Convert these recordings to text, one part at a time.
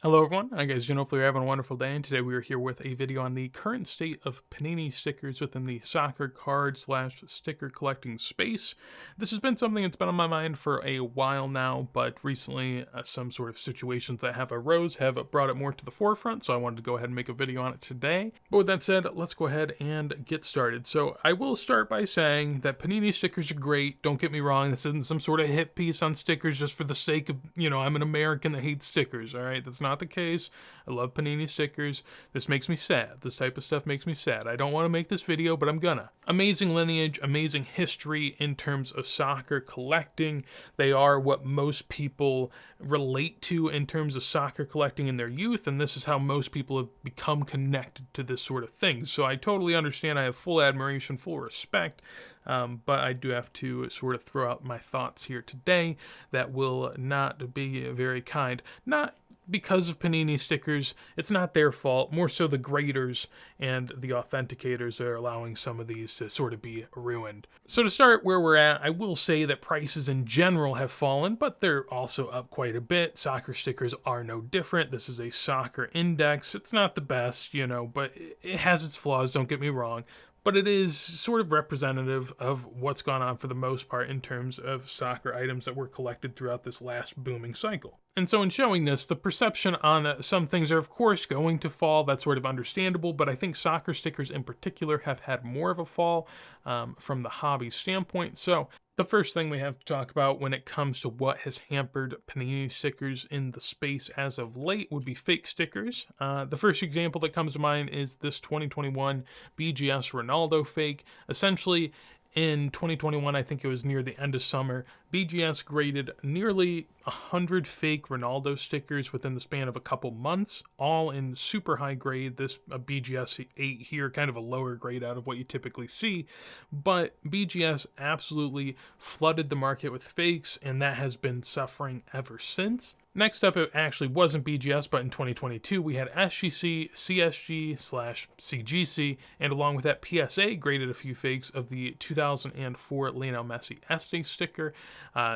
Hello everyone, I guys, hopefully you're having a wonderful day, and today we are here with a video on the current state of Panini stickers within the soccer card slash sticker collecting space. This has been something that's been on my mind for a while now, but recently some sort of situations that have arose have brought it more to the forefront, so I wanted to go ahead and make a video on it today. But with that said, let's go ahead and get started. So I will start by saying that Panini stickers are great, don't get me wrong, this isn't some sort of hit piece on stickers just for the sake of, I'm an American that hates stickers, alright? That's not the case. I love Panini stickers. This makes me sad. This type of stuff makes me sad. I don't want to make this video, but I'm gonna. Amazing lineage, amazing history in terms of soccer collecting. They are what most people relate to in terms of soccer collecting in their youth, and this is how most people have become connected to this sort of thing. So I totally understand. I have full admiration, full respect, but I do have to sort of throw out my thoughts here today that will not be very kind. Not because of Panini stickers, it's not their fault, more so the graders and the authenticators are allowing some of these to sort of be ruined. So to start where we're at, I will say that prices in general have fallen, but they're also up quite a bit. Soccer stickers are no different. This is a soccer index. It's not the best, but it has its flaws, don't get me wrong. But it is sort of representative of what's gone on for the most part in terms of soccer items that were collected throughout this last booming cycle. And so in showing this, the perception on some things are of course going to fall. That's sort of understandable, but I think soccer stickers in particular have had more of a fall from the hobby standpoint. So the first thing we have to talk about when it comes to what has hampered Panini stickers in the space as of late would be fake stickers. The first example that comes to mind is this 2021 BGS Ronaldo fake. Essentially, in 2021, I think it was near the end of summer, BGS graded nearly 100 fake Ronaldo stickers within the span of a couple months, all in super high grade. This BGS 8 here, kind of a lower grade out of what you typically see, but BGS absolutely flooded the market with fakes, and that has been suffering ever since. Next up, it actually wasn't BGS, but in 2022, we had SGC, CSG/CGC, and along with that, PSA graded a few fakes of the 2004 Lionel Messi Este sticker.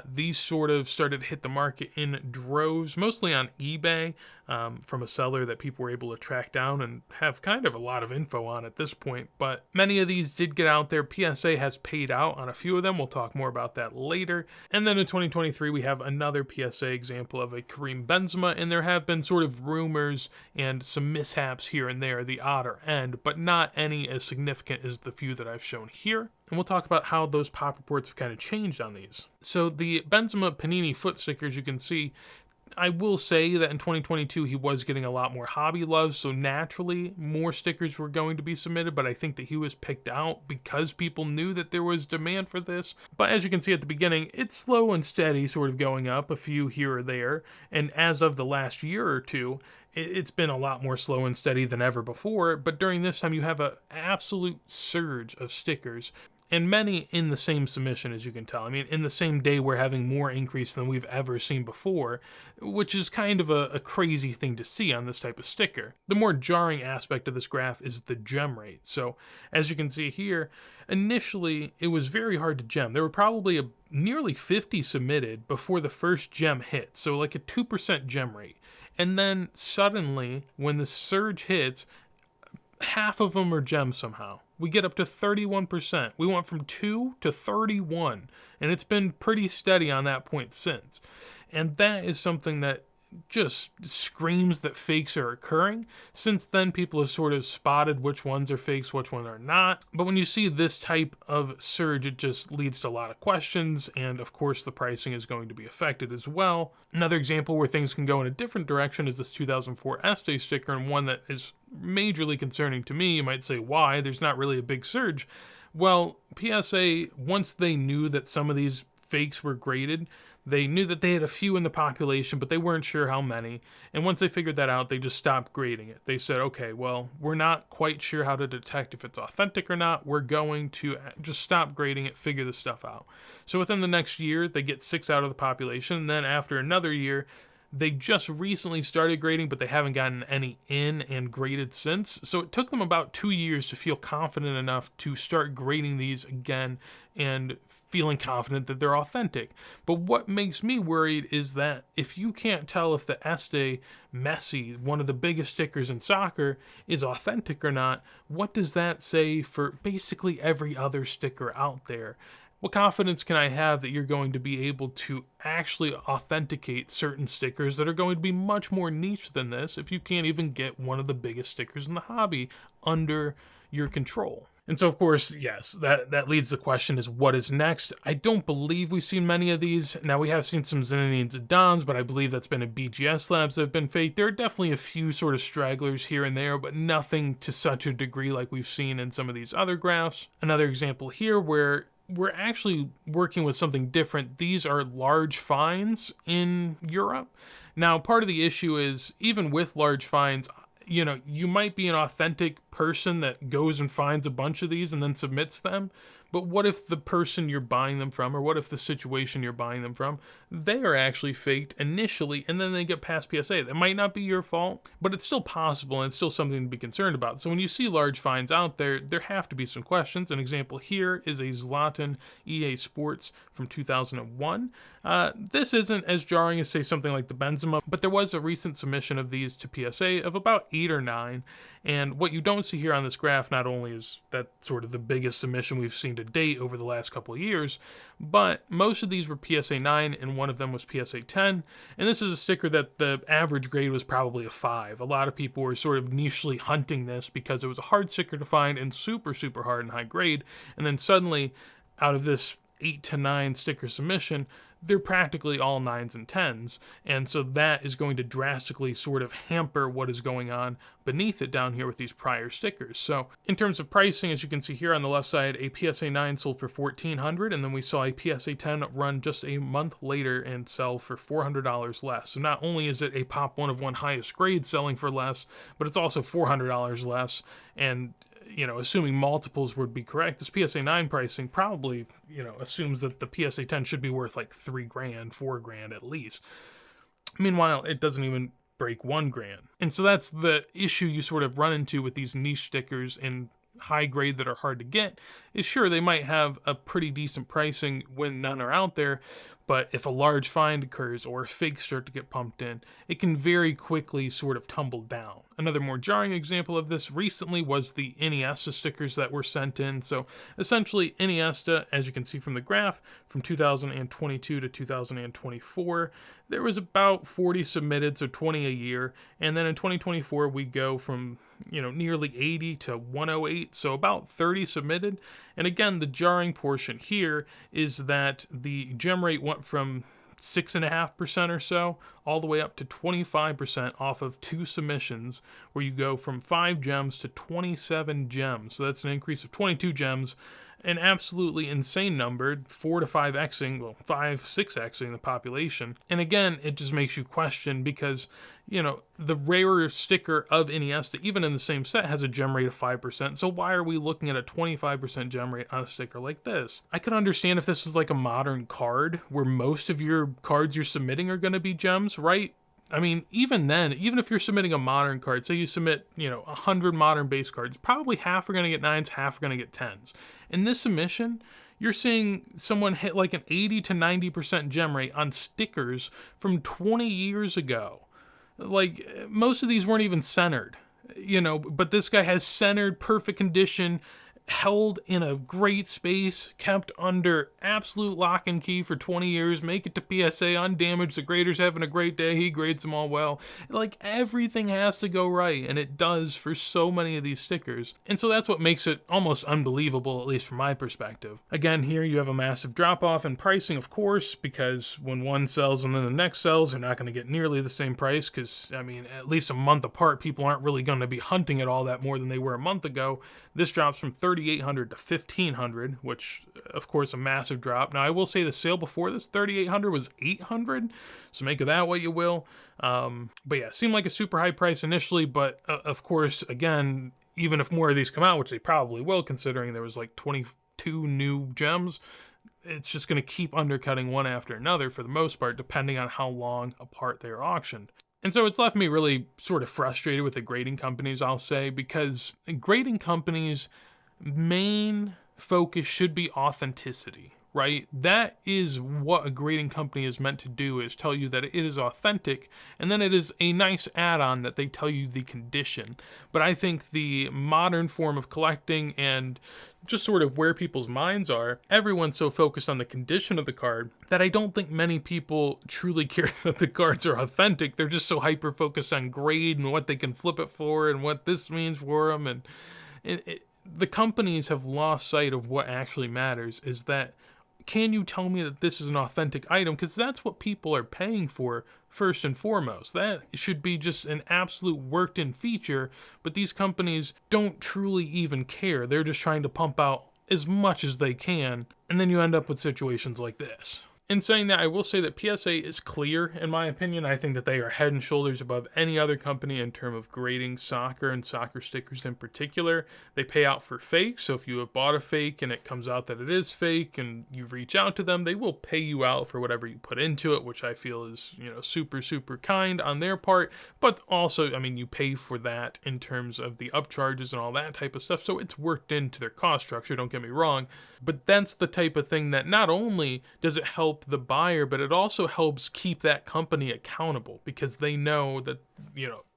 These sort of started to hit the market in droves, mostly on eBay, from a seller that people were able to track down and have kind of a lot of info on at this point. But many of these did get out there. PSA has paid out on a few of them. We'll talk more about that later. And then in 2023, we have another PSA example of a Karim Benzema, and there have been sort of rumors and some mishaps here and there, the odder end, but not any as significant as the few that I've shown here. And we'll talk about how those pop reports have kind of changed on these. So the Benzema Panini foot stickers, you can see, I will say that in 2022, he was getting a lot more hobby love, so naturally, more stickers were going to be submitted, but I think that he was picked out because people knew that there was demand for this. But as you can see at the beginning, it's slow and steady, sort of going up, a few here or there, and as of the last year or two, it's been a lot more slow and steady than ever before, but during this time, you have an absolute surge of stickers. And many in the same submission, as you can tell. I mean, in the same day, we're having more increase than we've ever seen before, which is kind of a crazy thing to see on this type of sticker. The more jarring aspect of this graph is the gem rate. So, as you can see here, initially, it was very hard to gem. There were probably nearly 50 submitted before the first gem hit, so like a 2% gem rate. And then suddenly, when the surge hits, half of them are gems somehow. We get up to 31%. We went from 2 to 31, and it's been pretty steady on that point since. And that is something that just screams that fakes are occurring. Since then, people have sort of spotted which ones are fakes, which ones are not. But when you see this type of surge, it just leads to a lot of questions, and of course the pricing is going to be affected as well. Another example where things can go in a different direction is this 2004 Este sticker, and one that is majorly concerning to me. You might say, why? There's not really a big surge. Well, PSA, once they knew that some of these fakes were graded, they knew that they had a few in the population, but they weren't sure how many. And once they figured that out, they just stopped grading it. They said, okay, well, we're not quite sure how to detect if it's authentic or not. We're going to just stop grading it, figure this stuff out. So within the next year, they get 6 out of the population. And then after another year, They just recently started grading, but they haven't gotten any in and graded since. So it took them about 2 years to feel confident enough to start grading these again and feeling confident that they're authentic. But what makes me worried is that if you can't tell if the Este Messi, one of the biggest stickers in soccer, is authentic or not, what does that say for basically every other sticker out there? What confidence can I have that you're going to be able to actually authenticate certain stickers that are going to be much more niche than this if you can't even get one of the biggest stickers in the hobby under your control? And so, of course, yes, that leads the question is what is next? I don't believe we've seen many of these. Now, we have seen some Zinedine Zidans, but I believe that's been in BGS labs that have been faked. There are definitely a few sort of stragglers here and there, but nothing to such a degree like we've seen in some of these other graphs. Another example here where we're actually working with something different. These are large fines in Europe. Now, part of the issue is even with large fines, you know, you might be an authentic person that goes and finds a bunch of these and then submits them. But what if the person you're buying them from, or what if the situation you're buying them from, they are actually faked initially and then they get past PSA? That might not be your fault, but it's still possible and it's still something to be concerned about. So when you see large fines out there, there have to be some questions. An example here is a Zlatan EA Sports from 2001. This isn't as jarring as, say, something like the Benzema, but there was a recent submission of these to PSA of about 8 or 9. And what you don't see here on this graph, not only is that sort of the biggest submission we've seen to date over the last couple of years, but most of these were PSA 9 and one of them was PSA 10. And this is a sticker that the average grade was probably a 5. A lot of people were sort of nichely hunting this because it was a hard sticker to find and super, super hard and high grade. And then suddenly, out of this 8 to 9 sticker submission, they're practically all 9s and 10s, and so that is going to drastically sort of hamper what is going on beneath it down here with these prior stickers. So in terms of pricing, as you can see here on the left side, a PSA 9 sold for $1,400, and then we saw a PSA 10 run just a month later and sell for $400 less. So not only is it a Pop 1 of 1 highest grade selling for less, but it's also $400 less, and you know, assuming multiples would be correct, this PSA 9 pricing probably, you know, assumes that the PSA 10 should be worth like $3 grand, $4 grand at least. Meanwhile, it doesn't even break $1 grand. And so that's the issue you sort of run into with these niche stickers in high grade that are hard to get, is sure, they might have a pretty decent pricing when none are out there, but if a large find occurs or fakes start to get pumped in, it can very quickly sort of tumble down. Another more jarring example of this recently was the Iniesta stickers that were sent in. So essentially Iniesta, as you can see from the graph, from 2022 to 2024, there was about 40 submitted, so 20 a year. And then in 2024, we go from, you know, nearly 80 to 108, so about 30 submitted. And again, the jarring portion here is that the gem rate went from 6.5% or so all the way up to 25% off of 2 submissions, where you go from 5 gems to 27 gems. So that's an increase of 22 gems, an absolutely insane number, 4 to 5xing, well, 6xing the population. And again, it just makes you question because, you know, the rarer sticker of Iniesta, even in the same set, has a gem rate of 5%. So why are we looking at a 25% gem rate on a sticker like this? I could understand if this was like a modern card where most of your cards you're submitting are going to be gems, right? I mean, even then, even if you're submitting a modern card, say you submit, you know, 100 modern base cards, probably half are going to get 9s, half are going to get 10s. In this submission, you're seeing someone hit like an 80 to 90% gem rate on stickers from 20 years ago. Like, most of these weren't even centered, you know, but this guy has centered, perfect condition, held in a great space, kept under absolute lock and key for 20 years, make it to PSA undamaged, the grader's having a great day, he grades them all well. Like, everything has to go right, and it does for so many of these stickers. And so that's what makes it almost unbelievable, at least from my perspective. Again, here you have a massive drop-off in pricing, of course, because when one sells and then the next sells, they're not going to get nearly the same price, because, I mean, at least a month apart, people aren't really going to be hunting it all that more than they were a month ago. This drops from $3,800 to $1,500, which, of course, a massive drop. Now, I will say the sale before this, $3,800, was $800, so make of that what you will. But yeah, it seemed like a super high price initially, but of course, again, even if more of these come out, which they probably will, considering there was like 22 new gems, it's just going to keep undercutting one after another for the most part, depending on how long apart they're auctioned. And so it's left me really sort of frustrated with the grading companies, I'll say, because grading companies' main focus should be authenticity, right? That is what a grading company is meant to do, is tell you that it is authentic, and then it is a nice add-on that they tell you the condition. But I think the modern form of collecting and just sort of where people's minds are, everyone's so focused on the condition of the card that I don't think many people truly care that the cards are authentic. They're just so hyper-focused on grade and what they can flip it for and what this means for them, and the companies have lost sight of what actually matters, is that, can you tell me that this is an authentic item? Because that's what people are paying for first and foremost. That should be just an absolute worked in feature, but these companies don't truly even care. They're just trying to pump out as much as they can, and then you end up with situations like this. In saying that, I will say that PSA is clear, in my opinion. I think that they are head and shoulders above any other company in terms of grading soccer and soccer stickers in particular. They pay out for fakes, so if you have bought a fake and it comes out that it is fake and you reach out to them, they will pay you out for whatever you put into it, which I feel is, super, super kind on their part. But also, I mean, you pay for that in terms of the upcharges and all that type of stuff, so it's worked into their cost structure, don't get me wrong. But that's the type of thing that not only does it help the buyer, but it also helps keep that company accountable, because they know that,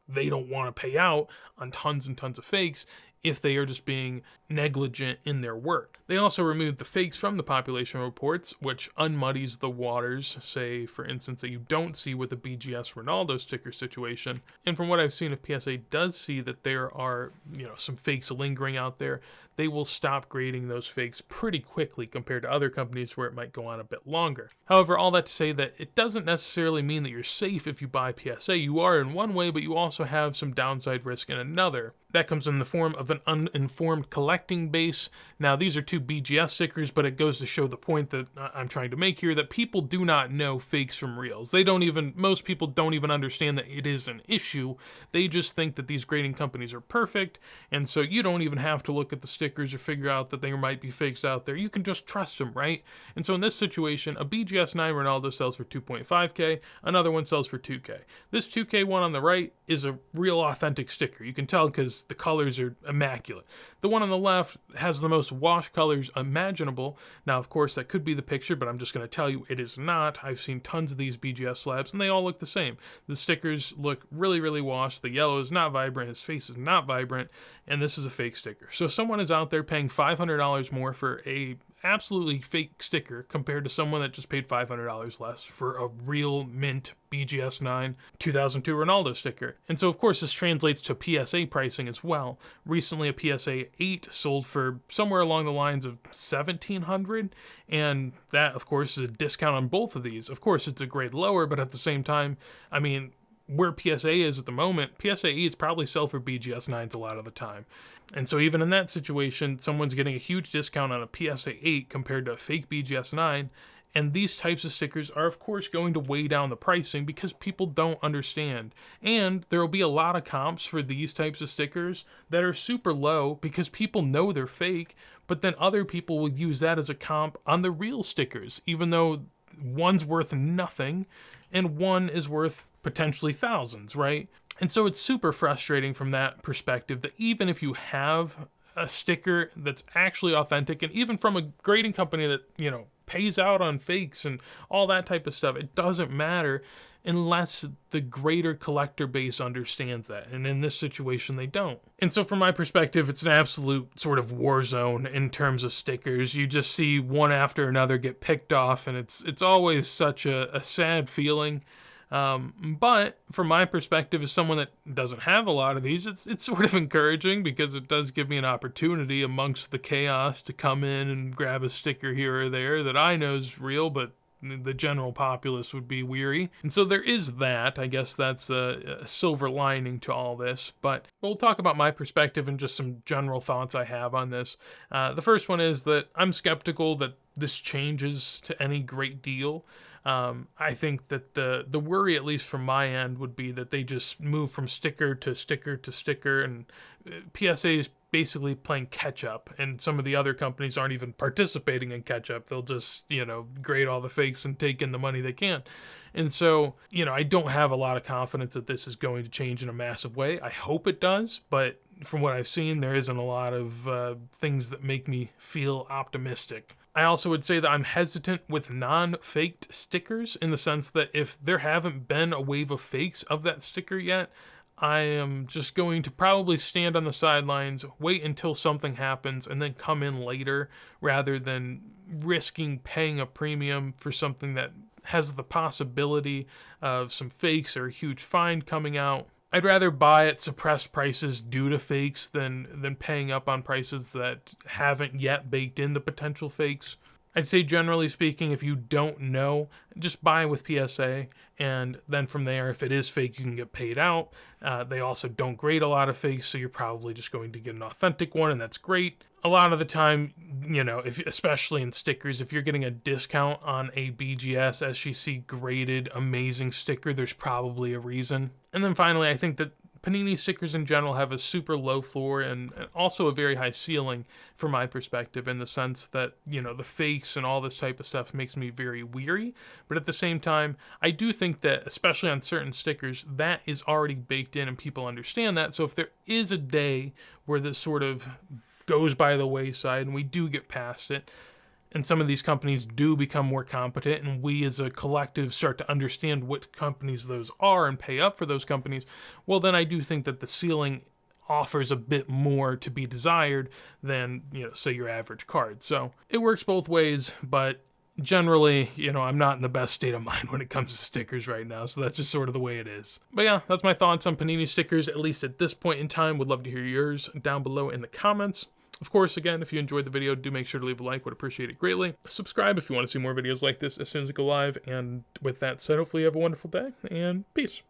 they don't want to pay out on tons and tons of fakes if they are just being negligent in their work. They also removed the fakes from the population reports, which unmuddies the waters, say, for instance, that you don't see with the BGS Ronaldo sticker situation. And from what I've seen, if PSA does see that there are, some fakes lingering out there, they will stop grading those fakes pretty quickly compared to other companies where it might go on a bit longer. However, all that to say that it doesn't necessarily mean that you're safe if you buy PSA. You are in one way, but you also have some downside risk in another. That comes in the form of an uninformed collecting base. Now, these are two BGS stickers, but it goes to show the point that I'm trying to make here, that people do not know fakes from reals. Most people don't even understand that it is an issue. They just think that these grading companies are perfect, and so you don't even have to look at the stickers or figure out that there might be fakes out there. You can just trust them, right? And so in this situation, a BGS 9 Ronaldo sells for 2.5K, another one sells for 2K. This 2K one on the right is a real authentic sticker. You can tell because the colors are immaculate. The one on the left has the most wash colors imaginable. Now, of course, that could be the picture, but I'm just going to tell you it is not. I've seen tons of these BGS slabs, and they all look the same. The stickers look really, really washed. The yellow is not vibrant. His face is not vibrant, and this is a fake sticker. So someone is out there paying $500 more for a absolutely fake sticker compared to someone that just paid $500 less for a real mint BGS 9 2002 Ronaldo sticker. And so, of course, this translates to PSA pricing as well. Recently, a PSA 8 sold for somewhere along the lines of $1,700, and that, of course, is a discount on both of these. Of course, it's a grade lower, but at the same time, I mean, where PSA is at the moment, PSA 8s probably sell for BGS 9s a lot of the time. And so even in that situation, someone's getting a huge discount on a PSA 8 compared to a fake BGS 9, and these types of stickers are, of course, going to weigh down the pricing because people don't understand. And there will be a lot of comps for these types of stickers that are super low because people know they're fake, but then other people will use that as a comp on the real stickers, even though one's worth nothing and one is worth potentially thousands, right? And so it's super frustrating from that perspective that even if you have a sticker that's actually authentic, and even from a grading company that, pays out on fakes and all that type of stuff, it doesn't matter unless the greater collector base understands that. And in this situation, they don't. And so from my perspective, it's an absolute sort of war zone in terms of stickers. You just see one after another get picked off, and it's always such a sad feeling. But from my perspective, as someone that doesn't have a lot of these, it's sort of encouraging because it does give me an opportunity amongst the chaos to come in and grab a sticker here or there that I know is real, but the general populace would be weary. And so there is that. I guess that's a silver lining to all this. But we'll talk about my perspective and just some general thoughts I have on this. The first one is that I'm skeptical that this changes to any great deal. I think that the worry, at least from my end, would be that they just move from sticker to sticker to sticker, and PSA is basically playing catch up, and some of the other companies aren't even participating in catch up. They'll just, grade all the fakes and take in the money they can. And so, I don't have a lot of confidence that this is going to change in a massive way. I hope it does, but from what I've seen, there isn't a lot of things that make me feel optimistic. I also would say that I'm hesitant with non-faked stickers, in the sense that if there haven't been a wave of fakes of that sticker yet, I am just going to probably stand on the sidelines, wait until something happens, and then come in later, rather than risking paying a premium for something that has the possibility of some fakes or a huge fine coming out. I'd rather buy at suppressed prices due to fakes than paying up on prices that haven't yet baked in the potential fakes. I'd say, generally speaking, if you don't know, just buy with PSA, and then from there, if it is fake, you can get paid out. They also don't grade a lot of fakes, so you're probably just going to get an authentic one, and that's great. A lot of the time, especially in stickers, if you're getting a discount on a BGS SGC graded amazing sticker, there's probably a reason. And then finally, I think that Panini stickers in general have a super low floor and also a very high ceiling from my perspective, in the sense that, the fakes and all this type of stuff makes me very weary. But at the same time, I do think that, especially on certain stickers, that is already baked in and people understand that. So if there is a day where this sort of goes by the wayside and we do get past it, and some of these companies do become more competent, and we as a collective start to understand what companies those are and pay up for those companies, well, then I do think that the ceiling offers a bit more to be desired than, say, your average card. So it works both ways, but generally, I'm not in the best state of mind when it comes to stickers right now, so that's just sort of the way it is. But yeah, that's my thoughts on Panini stickers, at least at this point in time. Would love to hear yours down below in the comments. Of course, again, if you enjoyed the video, do make sure to leave a like. Would appreciate it greatly. Subscribe if you want to see more videos like this as soon as I go live. And with that said, hopefully you have a wonderful day, and peace.